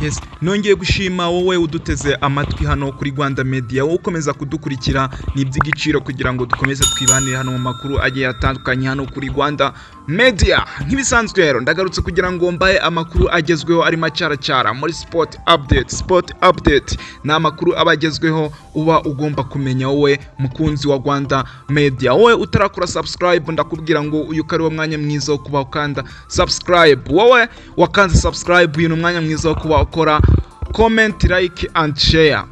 Yes, nongeye gushima wowe uduteze amatwi hano kuri Rwanda Media, wowe ukomeza kudukurikira ni iby'igiciro kugira ngo dukomeze twibanire hano mu makuru agiye atandukanye hano kuri Rwanda Media. Nk'ibisanzwe rero ndagarutse kugira ngo mbaye amakuru agezweho ari macaracara muri sport update na amakuru abagezweho uba ugomba kumenya wowe mukunzi wa Rwanda Media. Wowe utarakora subscribe ndakubwira ngo uyu kari wo mwanya mwiza wo kuba ukanda subscribe. Wowe wakanze subscribe uyu mwanya mwiza wo kuba ukora comment, like and share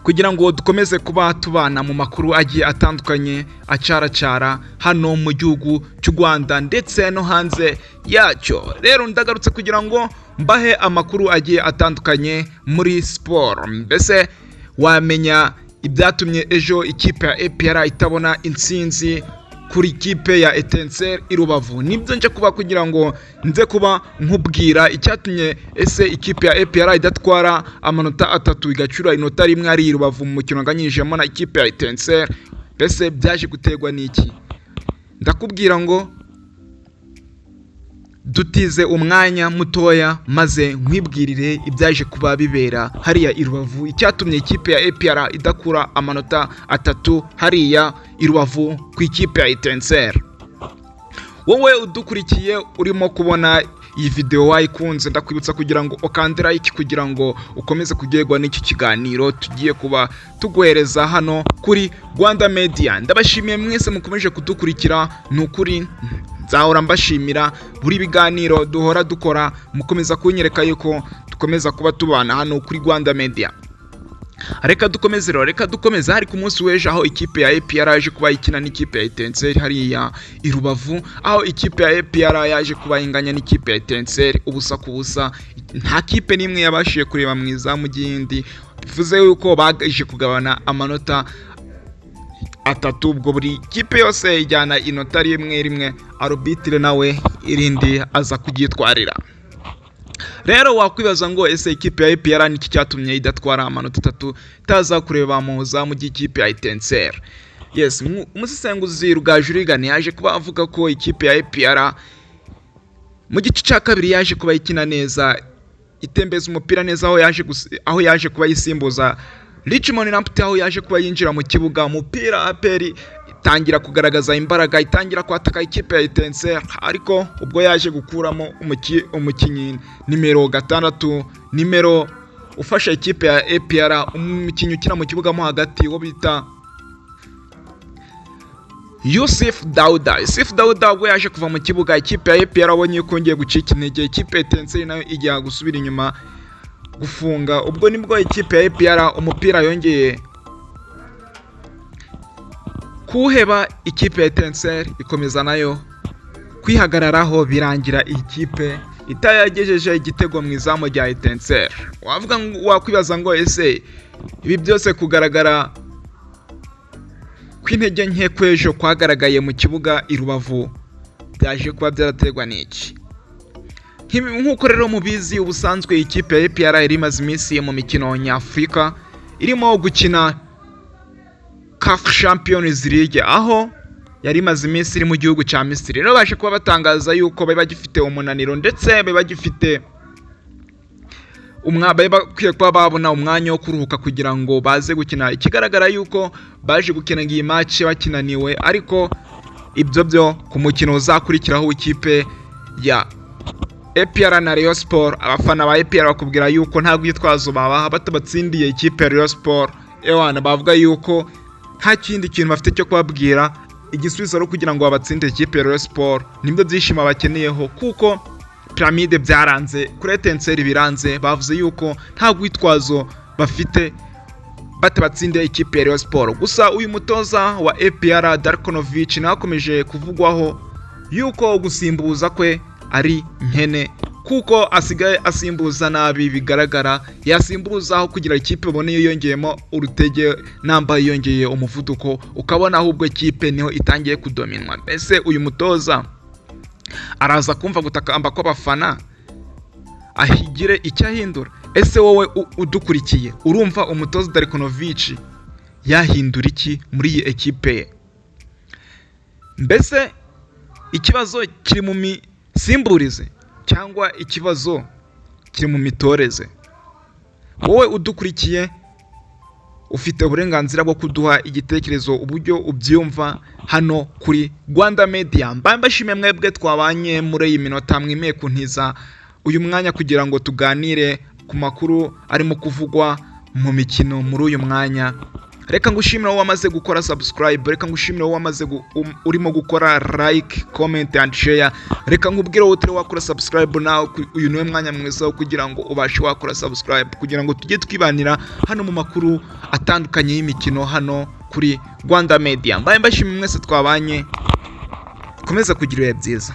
kugira ngo dukomeze kuba tubana mu makuru agiye atandukanye acaracara hano mu gihugu cy'u Rwanda ndetse no hanze yacyo. Rero ndagarutse kugira ngo mbahe amakuru agiye atandukanye muri sport. Mbese wamenya ibyatumye ejo ikipe ya APR itabona intsinzi kuri ikipe ya Etincelle i Rubavu. Nibyo nje kuba kugira ngo nze kuba nkubwira icyatumye ese ikipe ya APR idatwara amanota atatu igacura inota rimwe ari i Rubavu mu mukino nganyijemo na ikipe ya Etincelle. Bese byaje gutegwa n'iki? Ndakubwira ngo dutize umwanya mutoya maze nkwibwirire ibyaje kuba bibera hariya i Rubavu, icyatumye ikipe ya APR idakura amanota atatu hariya i Rubavu ku ikipe ya Etincelle. Wowe udukurikiye urimo kubona iyi video wayikunze, ndakwibutsa kugira ngo ukande like kugira ngo ukomeze kugerwa n'iki kiganiro tugiye kuba tuguhereza hano kuri Rwanda Media. Ndabashimiye mwese mukomeje kudukurikira, nukuri nzahora mbashimira buri biganiro duhora dukora, mukomeza kunyereka yuko dukomeza kuba tubana hano kuri Rwanda Media. Reka dukomeze hari ku munsi w'ejo aho ikipe ya APR yaje kuba ikina n'ikipe ya Etincelle hariya i Rubavu, aho ikipe ya APR yaje kuba inganya n'ikipe ya Etincelle ubusa ku busa. Nta kipe nimwe yabashije kureba mu izamu ry'indi, bivuze yuko bagaje kugabana amanota atatu, ubwo buri kipe yose ijyana inota rimwe, arbitre nawe irindi aza kugyitwarira. Rero wakwibaza ngo ese ikipe ya APR niki cyatumye idatwara amanota atatu itaza kureba mu zamu ry'ikipe ya Etincelle? Yes, umusesenguzi rugaju yaje kuba avuga ko ikipe ya APR mu gice cya kabiri yaje kuba ikina neza, itembeza umupira neza, aho yaje kuba yisimbuza Richmond Nampty, aho yaje kuba yinjira mu kibuga, umupira APR itangira kugaragaza imbaraga, itangira kwataka ikipe ya Etincelle, ariko ubwo yaje gukuramo umukinyi nimero 6, nimero ufasha ikipe ya APR, umukinyi ukina mu kibuga mo hagati wo bita Yusuf Dauda. Ubwo yaje kuva mu kibuga, ikipe ya APR abonye ko ngiye gucika intege, ikipe ya Etincelle nayo ijya gusubira inyuma gufunga. Ubwo nibwo ikipe ya APR umupira yongeye kuheba, ikipe ya Etincelle ikomeza nayo kwihagararaho, birangira ikipe itayagejeje igitego mu izamu rya Etincelle. Wakwibaza ngo ese ibi byose kugaragara kw'intege nke kwejo kwagaragaye mu kibuga i Rubavu byaje kuba byarategwa n'iki? Nk'uko rero mubizi, ubusanzwe ikipe ya APR iri imaze iminsi mu mikino nyafurika irimo gukina CAF Champions League, aho yari imaze iminsi iri mu gihugu cya Misiri. Rero baje kuba batangaza yuko bari bagifite umunaniro ndetse bari bagifite bakwiye kuba babona umwanya wo kuruhuka kugira ngo baze gukina. Ikigaragara yuko baje gukina iyi match bakinaniwe, ariko ibyo byo ku mukino uzakurikiraho ikipe ya APR na Rayon Sport, abafana ba APR bakubwira yuko nta gwitwazo babaha batabatsindiye ikipe ya Rayon Sport. Ewana bavuga yuko nta kindi kintu bafite cyo kubabwira, igisubizo ari kugira ngo babatsinde ikipe ya Rayon Sport. Nibyo byishimo bakeneyeho, kuko pyramide byaranze kuri Etincelle biranze, bavuze yuko nta gwitwazo bafite batabatsindiye ikipe ya Rayon Sport. Gusa uyu mutoza wa APR Darkonovic nakomeje kuvugwaho yuko gusimbuza kwe ari nkene, kuko asigaye asimbuza nabi. Bigaragara yasimbuzaho kugira ikipe bone yongeyemo urutege, namba yongeye umuvuduko, ukabona ahubwo ikipe niho itangiye kudominwa. Mbese uyu mutoza araza kumva gutakamba kw'abafana ahigire icyahindura. Ese wowe udukurikiye urumva umutoza Darkonovic yahindura iki muri iyi ekipe ye? Mbese ikibazo kiri mu simburize cyangwa ikibazo kiri mu mitoreze. Wowe udukurikiye ufite uburenganzira bwo kuduha igitekerezo uburyo ubyumva hano kuri Rwanda Media. Mbashimiye mwebwe twabanye muri iyi minota mwimeye kuntiza uyu mwanya kugira ngo tuganire ku makuru arimo kuvugwa mu mikino muri uyu mwanya. Reka ngushimire wowe wamaze gukora subscribe, reka ngushimire wowe wamaze urimo gukora like, comment and share. Reka nkubwire wowe utari wakora subscribe nawe, uyu niwe mwanya mwiza wo kugira ngo ubashe wakora subscribe kugira ngo tujye twibanira hano mu makuru atandukanye y'imikino hano kuri Rwanda Media. Mbashimiye mwese twabanye, komeza kugira ibihe byiza.